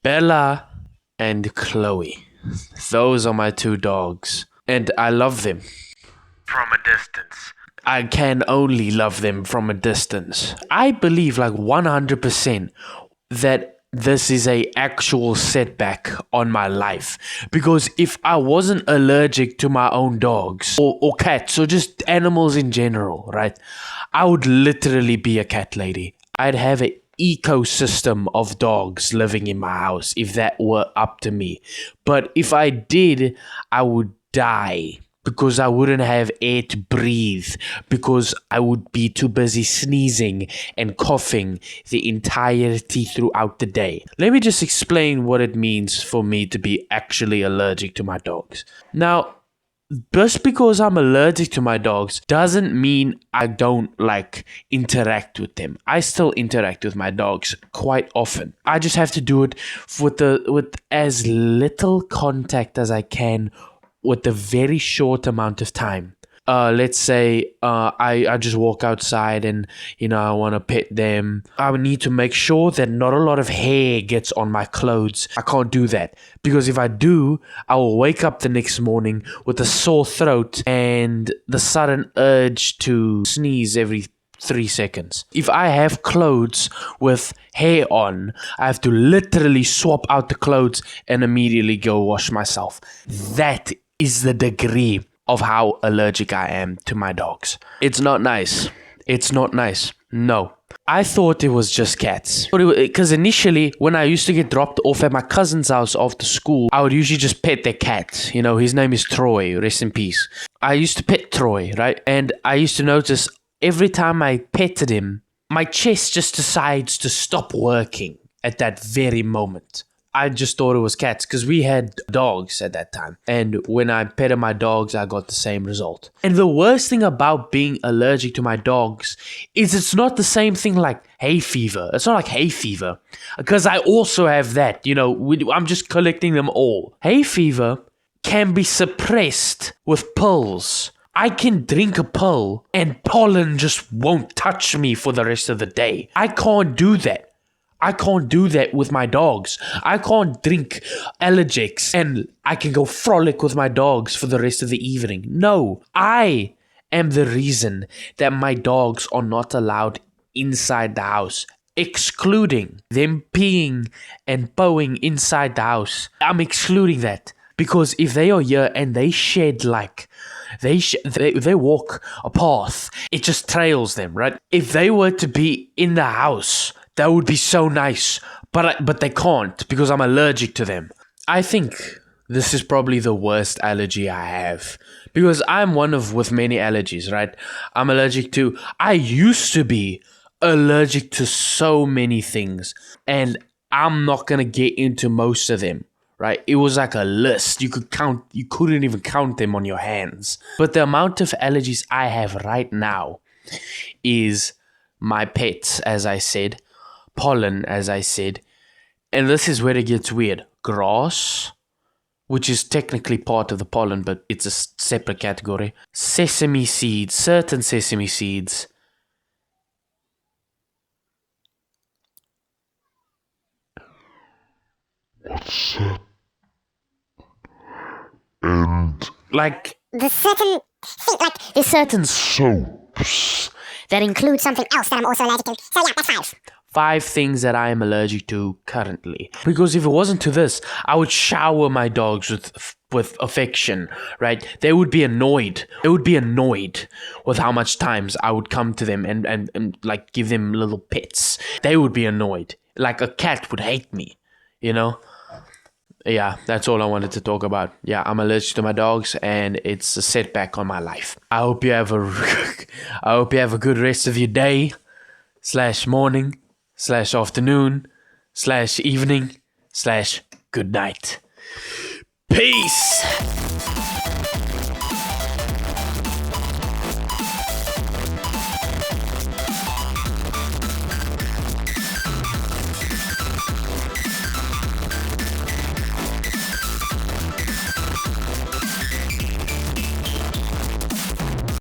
Bella and Chloe. Those are my two dogs. And I love them from a distance. I can only love them from a distance. I believe 100% that this is a actual setback on my life. Because if I wasn't allergic to my own dogs or cats or just animals in general, right? I would literally be a cat lady. I'd have an ecosystem of dogs living in my house if that were up to me. But if I did, I would die. Because I wouldn't have air to breathe, because I would be too busy sneezing and coughing the entirety throughout the day. Let me just explain what it means for me to be actually allergic to my dogs. Now, just because I'm allergic to my dogs doesn't mean I don't interact with them. I still interact with my dogs quite often. I just have to do it with as little contact as I can with a very short amount of time. Let's say I just walk outside and, I want to pet them. I would need to make sure that not a lot of hair gets on my clothes. I can't do that. Because if I do, I will wake up the next morning with a sore throat and the sudden urge to sneeze every 3 seconds. If I have clothes with hair on, I have to literally swap out the clothes and immediately go wash myself. That is the degree of how allergic I am to my dogs. It's not nice. It's not nice. No. I thought it was just cats. Because initially, when I used to get dropped off at my cousin's house after school, I would usually just pet their cat. His name is Troy. Rest in peace. I used to pet Troy, right? And I used to notice every time I petted him, my chest just decides to stop working at that very moment. I just thought it was cats because we had dogs at that time. And when I petted my dogs, I got the same result. And the worst thing about being allergic to my dogs is it's not the same thing like hay fever. It's not like hay fever because I also have that. I'm just collecting them all. Hay fever can be suppressed with pills. I can drink a pill and pollen just won't touch me for the rest of the day. I can't do that. I can't do that with my dogs. I can't drink allergics and I can go frolic with my dogs for the rest of the evening. No, I am the reason that my dogs are not allowed inside the house, excluding them peeing and pooing inside the house. I'm excluding that because if they are here and they shed they walk a path, it just trails them, right? If they were to be in the house, that would be so nice, but they can't because I'm allergic to them. I think this is probably the worst allergy I have because I'm with many allergies, right? I used to be allergic to so many things and I'm not going to get into most of them, right? It was like a list. You couldn't even count them on your hands. But the amount of allergies I have right now is my pets, as I said, pollen, as I said, and this is where it gets weird. Grass, which is technically part of the pollen, but it's a separate category. Sesame seeds, certain sesame seeds. What's that? And the certain soaps that include something else that I'm also allergic to. So yeah, that's 5. 5 things that I am allergic to currently. Because if it wasn't to this, I would shower my dogs with affection, right? They would be annoyed. They would be annoyed with how much times I would come to them and give them little pets. They would be annoyed. Like a cat would hate me, Yeah, that's all I wanted to talk about. Yeah, I'm allergic to my dogs and it's a setback on my life. I hope you have a good rest of your day / morning / afternoon / evening / good night. Peace.